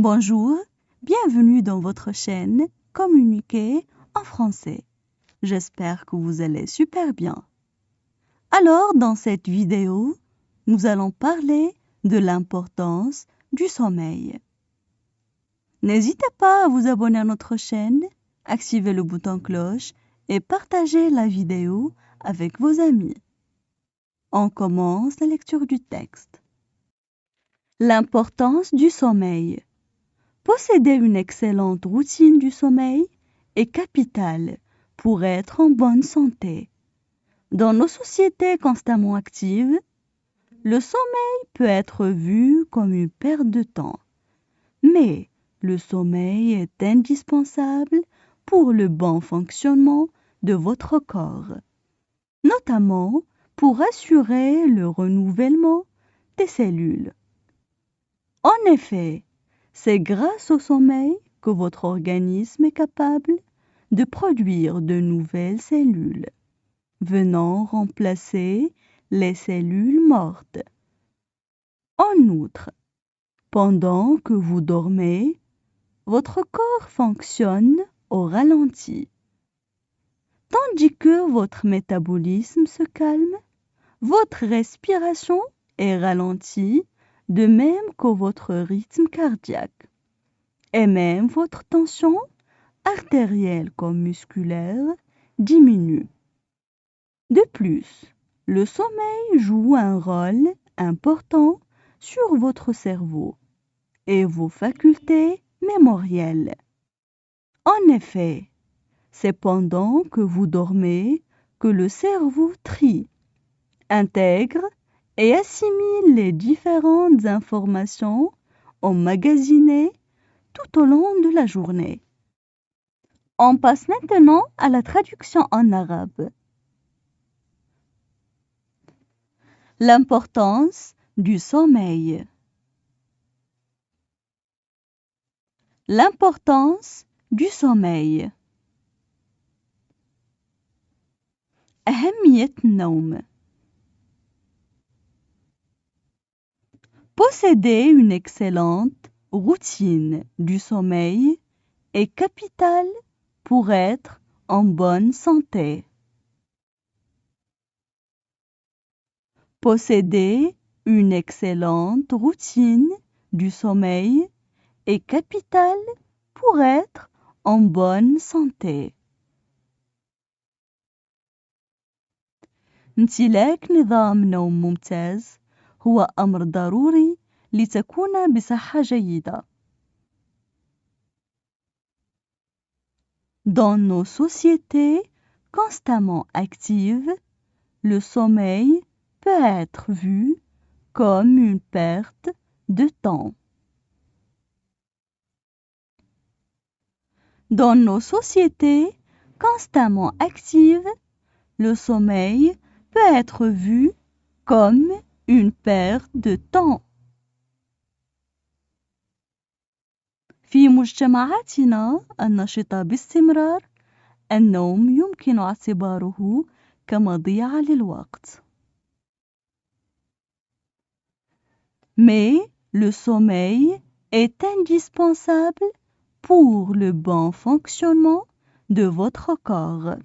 Bonjour, bienvenue dans votre chaîne Communiquer en français. J'espère que vous allez super bien. Alors, dans cette vidéo, nous allons parler de l'importance du sommeil. N'hésitez pas à vous abonner à notre chaîne, activer le bouton cloche et partager la vidéo avec vos amis. On commence la lecture du texte. L'importance du sommeil. Posséder une excellente routine du sommeil est capital pour être en bonne santé. Dans nos sociétés constamment actives, le sommeil peut être vu comme une perte de temps. Mais le sommeil est indispensable pour le bon fonctionnement de votre corps, notamment pour assurer le renouvellement des cellules. En effet, c'est grâce au sommeil que votre organisme est capable de produire de nouvelles cellules, venant remplacer les cellules mortes. En outre, pendant que vous dormez, votre corps fonctionne au ralenti. Tandis que votre métabolisme se calme, votre respiration est ralentie, de même que votre rythme cardiaque. Et même votre tension artérielle comme musculaire diminue. De plus, le sommeil joue un rôle important sur votre cerveau et vos facultés mémorielles. En effet, c'est pendant que vous dormez que le cerveau trie, intègre et assimile les différentes informations emmagasinées tout au long de la journée. On passe maintenant à la traduction en arabe. L'importance du sommeil. L'importance du sommeil. أهمية النوم. Posséder une excellente routine du sommeil est capital pour être en bonne santé. Posséder une excellente routine du sommeil est capital pour être en bonne santé. امتلاك نظام نوم ممتاز هو أمر ضروري لتكون بصحة جيدة. Dans nos sociétés constamment actives, le sommeil peut être vu comme une perte de temps. Dans nos sociétés constamment actives, le sommeil peut être vu comme une perte de temps. في مجتمعاتنا النشطة باستمرار، النوم يمكن اعتباره كمضيعة للوقت. Mais le sommeil est indispensable pour le bon fonctionnement de votre corps.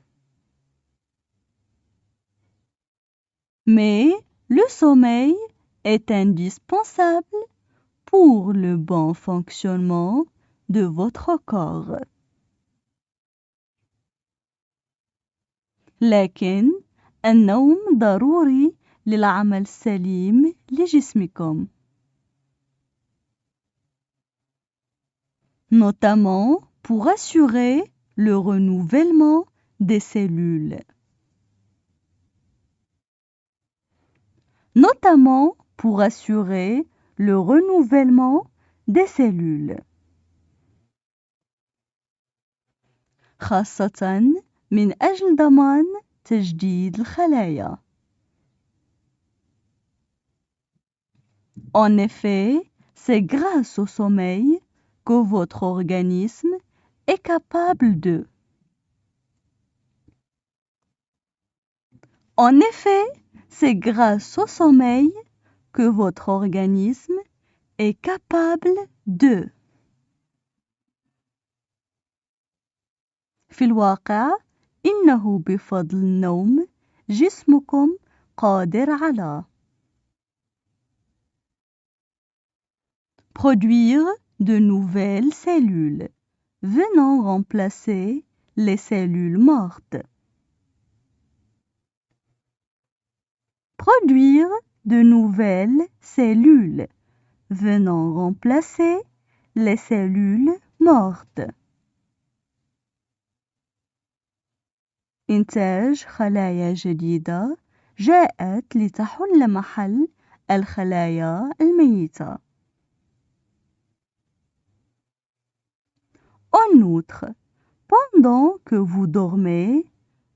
Mais le sommeil est indispensable pour le bon fonctionnement de votre corps. لكن النوم ضروري للعمل السليم لجسمكم. Notamment pour assurer le renouvellement des cellules. Notamment pour assurer le renouvellement des cellules. خاصة من أجل ضمان تجديد الخلايا. En effet, c'est grâce au sommeil que votre organisme est capable de. En effet, c'est grâce au sommeil que votre organisme est capable de. في الواقع إنه بفضل النوم جسمكم قادر على produire de nouvelles cellules venant remplacer les cellules mortes. Produire de nouvelles cellules venant remplacer les cellules mortes. إنتاج خلايا جديدة جاءت لتحل محل الخلايا الميتة. En outre, pendant que vous dormez,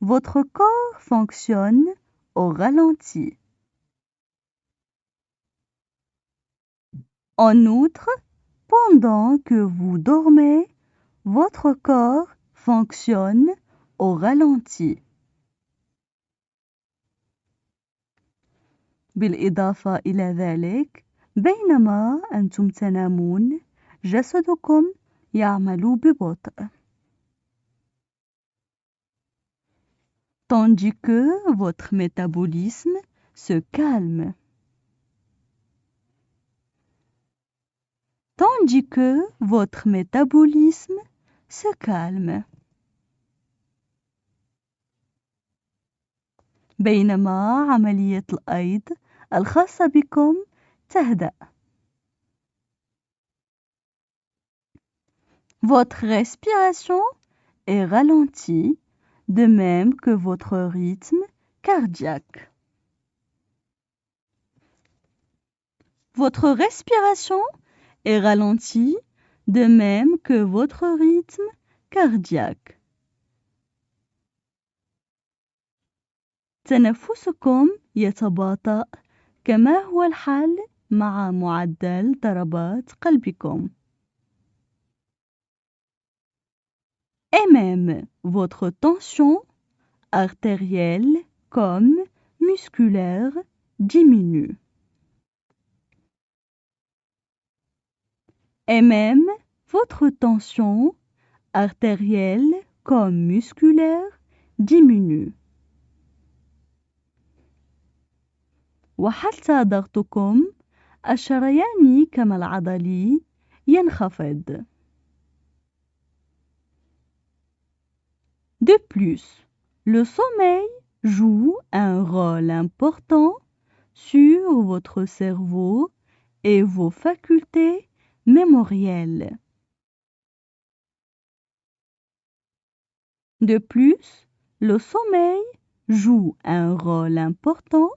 votre corps fonctionne au ralenti. En outre, pendant que vous dormez, votre corps fonctionne au ralenti. بالإضافة إلى ذلك، بينما أنتم تنامون، جسدكم يعمل ببطء. Tandis que votre métabolisme se calme. Tandis que votre métabolisme se calme. بينما عملية الأيض الخاصة بكم تهدأ. Votre respiration est ralentie, de même que votre rythme cardiaque. Votre respiration est ralentie, de même que votre rythme cardiaque. تنفسكم يتباطأ كما هو الحال مع معدل ضربات قلبكم. Et même votre tension artérielle comme musculaire diminue. Et même votre tension artérielle comme musculaire diminue. وحتى ضغطكم الشرياني كما العضلي ينخفض. De plus, le sommeil joue un rôle important sur votre cerveau et vos facultés mémorielles. De plus, le sommeil joue un rôle important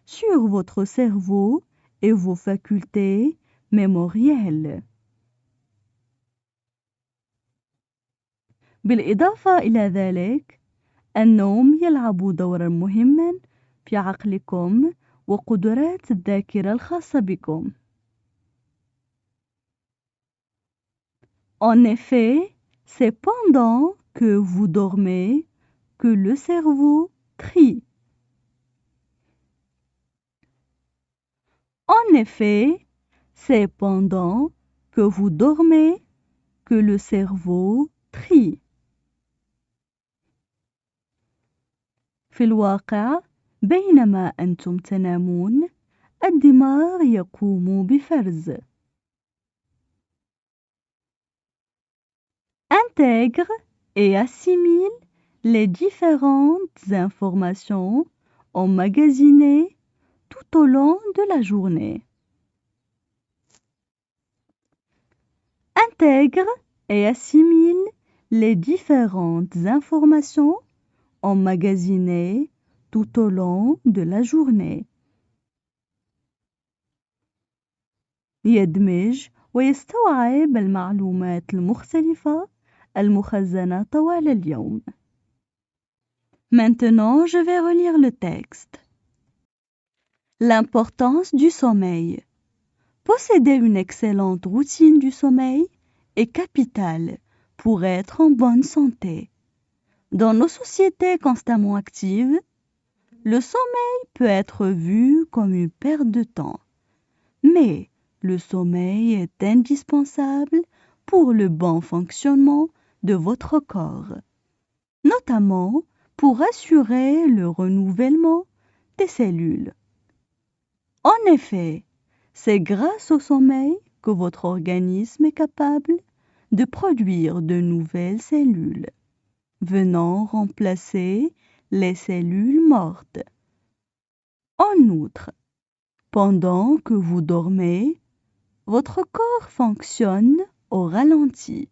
sur votre cerveau et vos facultés mémorielles. بالإضافة إلى ذلك، النوم يلعب دورا مهما في عقلكم وقدرات الذاكرة الخاصة بكم. En effet, c'est pendant que vous dormez que le cerveau trie. En effet, c'est pendant que vous dormez que le cerveau trie. في الواقع، بينما أنتم تنامون، الدماغ يقوم بفرز. Intègre et assimile les différentes informations emmagasinées tout au long de la journée. Intègre et assimile les différentes informations emmagasinées tout au long de la journée. يدمج ويستوعب المعلومات المختلفة المخزنة طوال اليوم. Maintenant, je vais relire le texte. L'importance du sommeil. Posséder une excellente routine du sommeil est capital pour être en bonne santé. Dans nos sociétés constamment actives, le sommeil peut être vu comme une perte de temps. Mais le sommeil est indispensable pour le bon fonctionnement de votre corps. notamment pour assurer le renouvellement des cellules. En effet, c'est grâce au sommeil que votre organisme est capable de produire de nouvelles cellules, venant remplacer les cellules mortes. En outre, pendant que vous dormez, votre corps fonctionne au ralenti.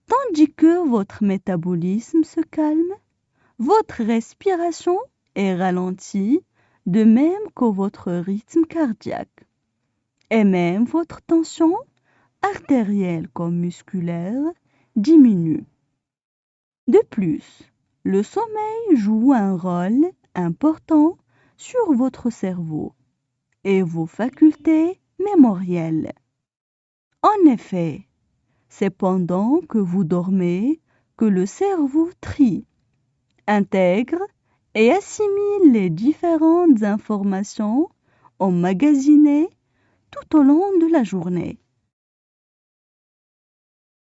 Tandis que votre métabolisme se calme, votre respiration est ralentie, de même que votre rythme cardiaque, et même votre tension artérielle comme musculaire diminue. De plus, le sommeil joue un rôle important sur votre cerveau et vos facultés mémorielles. En effet, c'est pendant que vous dormez que le cerveau trie, intègre et assimile les différentes informations emmagasinées tout au long de la journée.